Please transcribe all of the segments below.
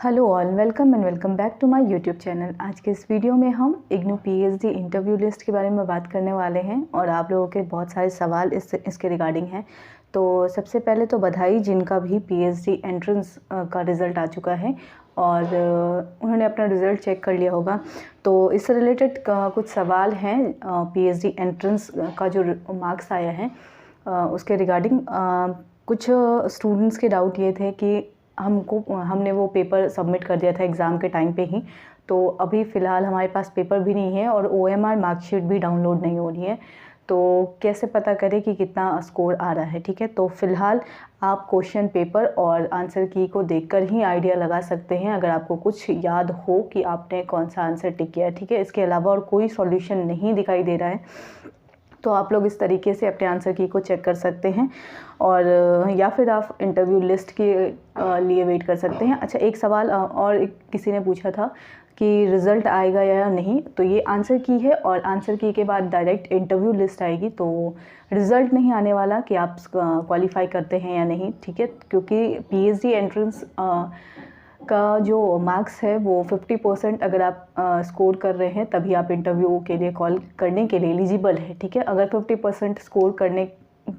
Hello all, welcome and welcome back to my YouTube channel. आज के इस video में हम इग्नू पीएचडी इंटरव्यू लिस्ट के बारे में बात करने वाले हैं और आप लोगों के बहुत सारे सवाल इसके रिगार्डिंग हैं। तो सबसे पहले तो बधाई जिनका भी पीएचडी एंट्रेंस का रिज़ल्ट आ चुका है और उन्होंने अपना रिज़ल्ट चेक कर लिया होगा। तो इससे रिलेटेड कुछ सवाल हैं। पीएचडी एंट्रेंस का जो मार्क्स आया है उसके रिगार्डिंग कुछ स्टूडेंट्स के डाउट ये थे कि हमने वो पेपर सबमिट कर दिया था एग्ज़ाम के टाइम पे ही, तो अभी फ़िलहाल हमारे पास पेपर भी नहीं है और ओएमआर मार्कशीट भी डाउनलोड नहीं हो रही है। तो कैसे पता करें कि कितना स्कोर आ रहा है? ठीक है, तो फ़िलहाल आप क्वेश्चन पेपर और आंसर की को देखकर ही आइडिया लगा सकते हैं, अगर आपको कुछ याद हो कि आपने कौन सा आंसर टिक किया है। ठीक है, इसके अलावा और कोई सॉल्यूशन नहीं दिखाई दे रहा है, तो आप लोग इस तरीके से अपने आंसर की को चेक कर सकते हैं और या फिर आप इंटरव्यू लिस्ट के लिए वेट कर सकते हैं। अच्छा, एक सवाल और किसी ने पूछा था कि रिज़ल्ट आएगा या नहीं, तो ये आंसर की है और आंसर की के बाद डायरेक्ट इंटरव्यू लिस्ट आएगी। तो रिज़ल्ट नहीं आने वाला कि आप क्वालिफाई करते हैं या नहीं। ठीक है, क्योंकि पीएचडी एंट्रेंस का जो मार्क्स है वो 50% अगर आप स्कोर कर रहे हैं तभी आप इंटरव्यू के लिए कॉल करने के लिए एलिजिबल है। ठीक है, अगर 50% स्कोर करने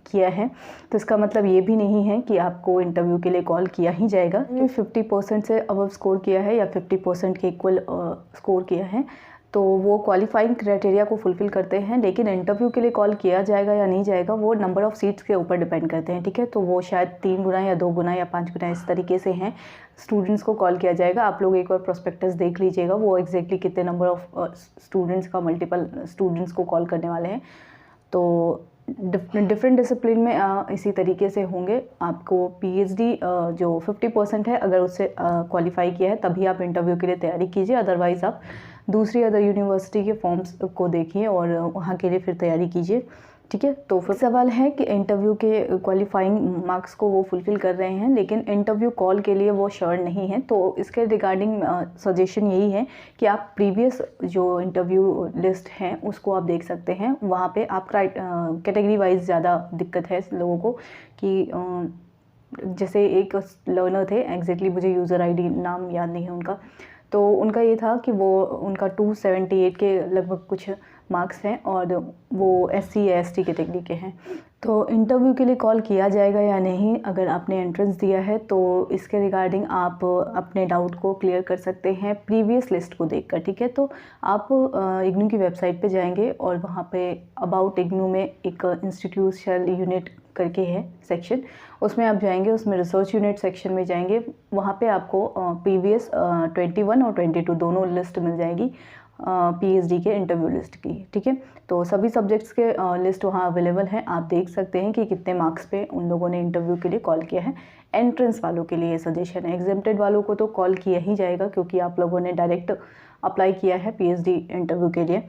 किया है तो इसका मतलब ये भी नहीं है कि आपको इंटरव्यू के लिए कॉल किया ही जाएगा। 50% से अबव स्कोर किया है या 50% के इक्वल स्कोर किया है तो वो क्वालिफाइंग क्राइटेरिया को फुलफ़िल करते हैं, लेकिन इंटरव्यू के लिए कॉल किया जाएगा या नहीं जाएगा वो नंबर ऑफ़ सीट्स के ऊपर डिपेंड करते हैं। ठीक है, तो वो शायद 3 गुना या 2 गुना या 5 गुना इस तरीके से हैं स्टूडेंट्स को कॉल किया जाएगा। आप लोग एक बार प्रोस्पेक्टस देख लीजिएगा, वो एग्जैक्टली कितने नंबर ऑफ़ स्टूडेंट्स का मल्टीपल स्टूडेंट्स को कॉल करने वाले हैं। तो डिफरेंट डिसिप्लिन में इसी तरीके से होंगे। आपको पीएचडी जो 50% है अगर उससे क्वालिफाई किया है तभी आप इंटरव्यू के लिए तैयारी कीजिए, अदरवाइज़ आप दूसरी अदर यूनिवर्सिटी के फॉर्म्स को देखिए और वहाँ के लिए फिर तैयारी कीजिए। ठीक है, तो फिर सवाल है कि इंटरव्यू के क्वालिफाइंग मार्क्स को वो फुलफ़िल कर रहे हैं लेकिन इंटरव्यू कॉल के लिए वो श्योर नहीं है। तो इसके रिगार्डिंग सजेशन यही है कि आप प्रीवियस जो इंटरव्यू लिस्ट हैं उसको आप देख सकते हैं। वहाँ पे आप कैटेगरी वाइज ज़्यादा दिक्कत है लोगों को कि जैसे एक लर्नर थे, एग्जैक्टली मुझे यूज़र आईडी नाम याद नहीं है उनका, तो उनका ये था कि वो उनका 278 के लगभग कुछ मार्क्स हैं और वो SC या ST कैटेगरी के हैं। तो इंटरव्यू के लिए कॉल किया जाएगा या नहीं अगर आपने एंट्रेंस दिया है, तो इसके रिगार्डिंग आप अपने डाउट को क्लियर कर सकते हैं प्रीवियस लिस्ट को देखकर। ठीक है, तो आप इग्नू की वेबसाइट पे जाएंगे और वहाँ पे अबाउट इग्नू में एक इंस्टीट्यूशनल यूनिट करके है सेक्शन, उसमें आप जाएंगे, उसमें रिसर्च यूनिट सेक्शन में जाएंगे, वहाँ पे आपको प्रीवियस 21 और 22 दोनों लिस्ट मिल जाएगी पीएचडी के इंटरव्यू लिस्ट की। ठीक है, तो सभी सब्जेक्ट्स के लिस्ट वहाँ अवेलेबल हैं, आप देख सकते हैं कि कितने मार्क्स पे उन लोगों ने इंटरव्यू के लिए कॉल किया है। एंट्रेंस वालों के लिए सजेशन है, एग्जेम्प्टेड वालों को तो कॉल किया ही जाएगा क्योंकि आप लोगों ने डायरेक्ट अप्लाई किया है पीएचडी इंटरव्यू के लिए,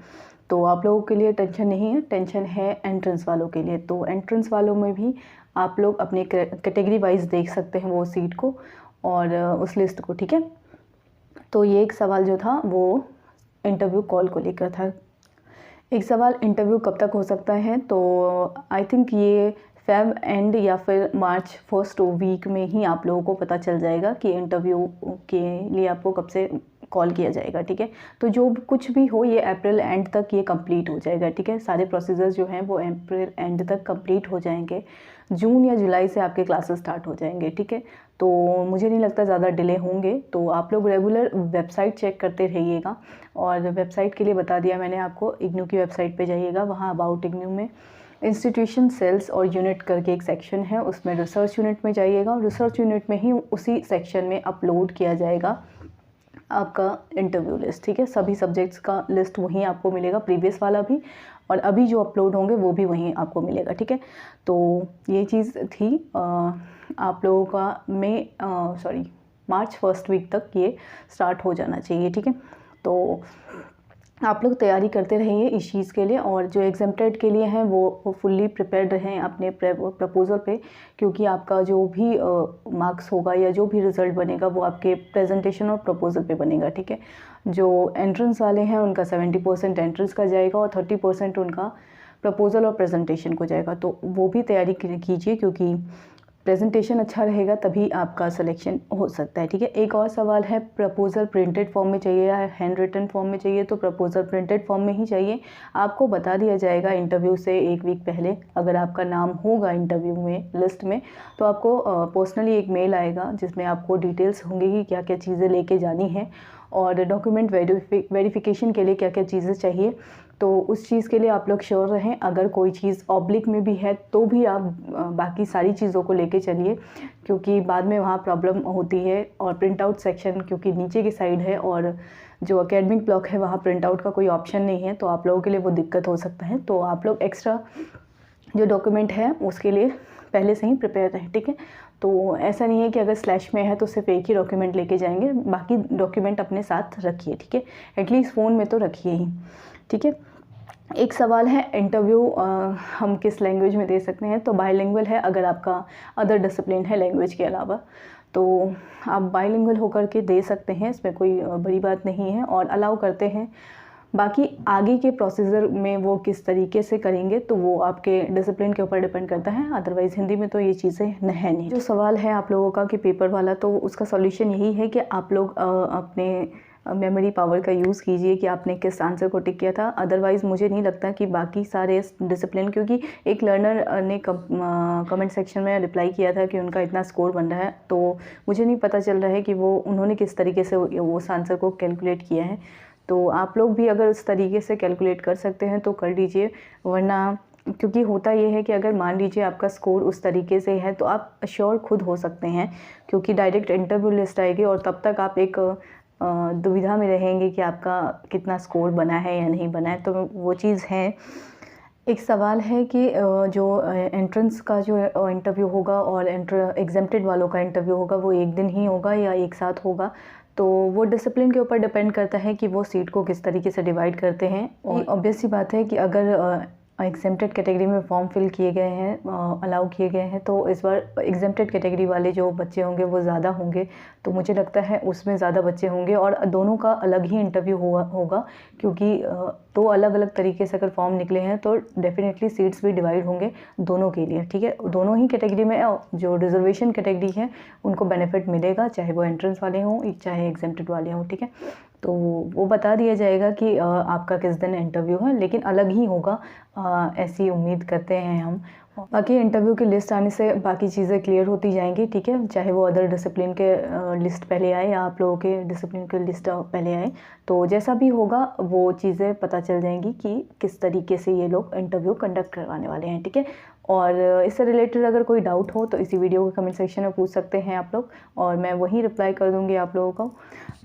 तो आप लोगों के लिए टेंशन नहीं है, टेंशन है एंट्रेंस वालों के लिए। तो एंट्रेंस वालों में भी आप लोग अपने कैटेगरी वाइज देख सकते हैं वो सीट को और उस लिस्ट को। ठीक है, तो ये एक सवाल जो था वो इंटरव्यू कॉल को लेकर था। एक सवाल इंटरव्यू कब तक हो सकता है, तो आई थिंक ये फेब एंड या फिर मार्च फर्स्ट वीक में ही आप लोगों को पता चल जाएगा कि इंटरव्यू के लिए आपको कब से कॉल किया जाएगा। ठीक है, तो जो कुछ भी हो ये अप्रैल एंड तक ये कंप्लीट हो जाएगा। ठीक है, सारे प्रोसीजर्स जो हैं वो अप्रैल एंड तक कंप्लीट हो जाएंगे, जून या जुलाई से आपके क्लासेस स्टार्ट हो जाएंगे। ठीक है, तो मुझे नहीं लगता ज़्यादा डिले होंगे। तो आप लोग रेगुलर वेबसाइट चेक करते रहिएगा और वेबसाइट के लिए बता दिया मैंने आपको, इग्नू की वेबसाइट पे जाइएगा, वहाँ अबाउट इग्नू में इंस्टीट्यूशन सेल्स और यूनिट करके एक सेक्शन है, उसमें रिसर्च यूनिट में जाइएगा और रिसर्च यूनिट में ही उसी सेक्शन में अपलोड किया जाएगा आपका इंटरव्यू लिस्ट। ठीक है, सभी सब्जेक्ट्स का लिस्ट वहीं आपको मिलेगा, प्रीवियस वाला भी और अभी जो अपलोड होंगे वो भी वहीं आपको मिलेगा। ठीक है, तो ये चीज़ थी आप लोगों का मार्च फर्स्ट वीक तक ये स्टार्ट हो जाना चाहिए। ठीक है, तो आप लोग तैयारी करते रहिए इस चीज़ के लिए और जो एग्जेम्प्टेड के लिए हैं वो फुल्ली प्रिपेयर्ड रहें अपने प्रपोज़ल पे, क्योंकि आपका जो भी मार्क्स होगा या जो भी रिज़ल्ट बनेगा वो आपके प्रेजेंटेशन और प्रपोज़ल पे बनेगा। ठीक है, जो एंट्रेंस वाले हैं उनका 70% एंट्रेंस का जाएगा और 30% उनका प्रपोज़ल और प्रेजेंटेशन को जाएगा, तो वो भी तैयारी कीजिए क्योंकि प्रेजेंटेशन अच्छा रहेगा तभी आपका सिलेक्शन हो सकता है, ठीक है। एक और सवाल है, प्रपोज़ल प्रिंटेड फॉर्म में चाहिए या हैंड रिटन फॉर्म में चाहिए? तो प्रपोज़ल प्रिंटेड फॉर्म में ही चाहिए। आपको बता दिया जाएगा इंटरव्यू से 1 वीक पहले, अगर आपका नाम होगा इंटरव्यू में लिस्ट में, तो आपको पर्सनली एक मेल आएगा जिसमें आपको डिटेल्स होंगी कि क्या क्या चीज़ें लेके जानी है और डॉक्यूमेंट वेरिफिकेशन के लिए क्या क्या चीज़ें चाहिए। तो उस चीज़ के लिए आप लोग श्योर रहें। अगर कोई चीज़ ऑब्लिक में भी है तो भी आप बाकी सारी चीज़ों को लेके चलिए, क्योंकि बाद में वहाँ प्रॉब्लम होती है। और प्रिंट आउट सेक्शन क्योंकि नीचे की साइड है और जो एकेडमिक ब्लॉक है वहाँ प्रिंट आउट का कोई ऑप्शन नहीं है, तो आप लोगों के लिए वो दिक्कत हो सकता है। तो आप लोग एक्स्ट्रा जो डॉक्यूमेंट है उसके लिए पहले से ही प्रिपेयर रहें, ठीक है। तो ऐसा नहीं है कि अगर स्लैश में है तो सिर्फ एक ही डॉक्यूमेंट लेके जाएंगे, बाकी डॉक्यूमेंट अपने साथ रखिए, ठीक है। एटलीस्ट फ़ोन में तो रखिए ही, ठीक है। एक सवाल है, इंटरव्यू हम किस लैंग्वेज में दे सकते हैं? तो बायलिंगुअल है अगर आपका अदर डिसिप्लिन है लैंग्वेज के अलावा, तो आप बायलिंगुअल होकर के दे सकते हैं, इसमें कोई बड़ी बात नहीं है और अलाउ करते हैं। बाकी आगे के प्रोसीजर में वो किस तरीके से करेंगे तो वो आपके डिसिप्लिन के ऊपर डिपेंड करता है, अदरवाइज़ हिंदी में तो ये चीज़ें है नहीं। जो सवाल है आप लोगों का कि पेपर वाला, तो उसका सॉल्यूशन यही है कि आप लोग अपने मेमोरी पावर का यूज़ कीजिए कि आपने किस आंसर को टिक किया था। अदरवाइज़ मुझे नहीं लगता कि बाकी सारे डिसिप्लिन, क्योंकि एक लर्नर ने कमेंट सेक्शन में रिप्लाई किया था कि उनका इतना स्कोर बन रहा है, तो मुझे नहीं पता चल रहा है कि वो उन्होंने किस तरीके से वो उस आंसर को कैलकुलेट किया है। तो आप लोग भी अगर उस तरीके से कैलकुलेट कर सकते हैं तो कर लीजिए, वरना क्योंकि होता ये है कि अगर मान लीजिए आपका स्कोर उस तरीके से है तो आप श्योर खुद हो सकते हैं, क्योंकि डायरेक्ट इंटरव्यू लिस्ट आएगी और तब तक आप एक दुविधा में रहेंगे कि आपका कितना स्कोर बना है या नहीं बना है, तो वो चीज़ है। एक सवाल है कि जो एंट्रेंस का जो इंटरव्यू होगा और एग्जेम्प्टेड वालों का इंटरव्यू होगा वो एक दिन ही होगा या एक साथ होगा? तो वो डिसिप्लिन के ऊपर डिपेंड करता है कि वो सीट को किस तरीके से डिवाइड करते हैं। और ऑब्वियस सी बात है कि अगर एग्जेम्प्टेड कैटेगरी में फॉर्म फिल किए गए हैं, अलाउ किए गए हैं, तो इस बार एग्जेम्प्टेड कैटेगरी वाले जो बच्चे होंगे वो ज़्यादा होंगे, तो मुझे लगता है उसमें ज़्यादा बच्चे होंगे और दोनों का अलग ही इंटरव्यू होगा, क्योंकि दो अलग अलग तरीके से अगर फॉर्म निकले हैं तो डेफिनेटली सीट्स भी डिवाइड होंगे दोनों के लिए, ठीक है। दोनों ही कैटेगरी में जो रिजर्वेशन कैटेगरी है उनको बेनिफिट मिलेगा, चाहे वो एंट्रेंस वाले हों चाहे एग्जेम्प्टेड वाले हों, ठीक है। तो वो बता दिया जाएगा कि आपका किस दिन इंटरव्यू है, लेकिन अलग ही होगा, ऐसी उम्मीद करते हैं हम। बाकी इंटरव्यू की लिस्ट आने से बाकी चीज़ें क्लियर होती जाएंगी, ठीक है। चाहे वो अदर डिसिप्लिन के लिस्ट पहले आए या आप लोगों के डिसिप्लिन के लिस्ट पहले आए, तो जैसा भी होगा वो चीज़ें पता चल जाएंगी कि किस तरीके से ये लोग इंटरव्यू कंडक्ट करवाने वाले हैं, ठीक है। और इससे रिलेटेड अगर कोई डाउट हो तो इसी वीडियो के कमेंट सेक्शन में पूछ सकते हैं आप लोग, और मैं वहीं रिप्लाई कर दूँगी आप लोगों को।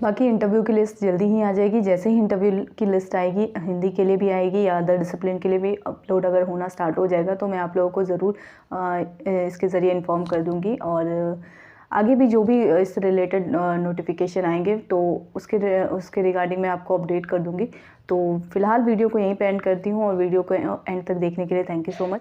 बाकी इंटरव्यू की लिस्ट जल्दी ही आ जाएगी, जैसे ही इंटरव्यू की लिस्ट आएगी, हिंदी के लिए भी आएगी या अदर डिसिप्लिन के लिए भी अपलोड अगर होना स्टार्ट हो जाएगा तो मैं आप लोगों को ज़रूर इसके ज़रिए इन्फॉर्म कर दूँगी। और आगे भी जो भी इससे रिलेटेड नोटिफिकेशन आएंगे तो उसके रिगार्डिंग मैं आपको अपडेट कर दूँगी। तो फिलहाल वीडियो को यहीं पे एंड करती हूँ और वीडियो को एंड तक देखने के लिए थैंक यू सो मच।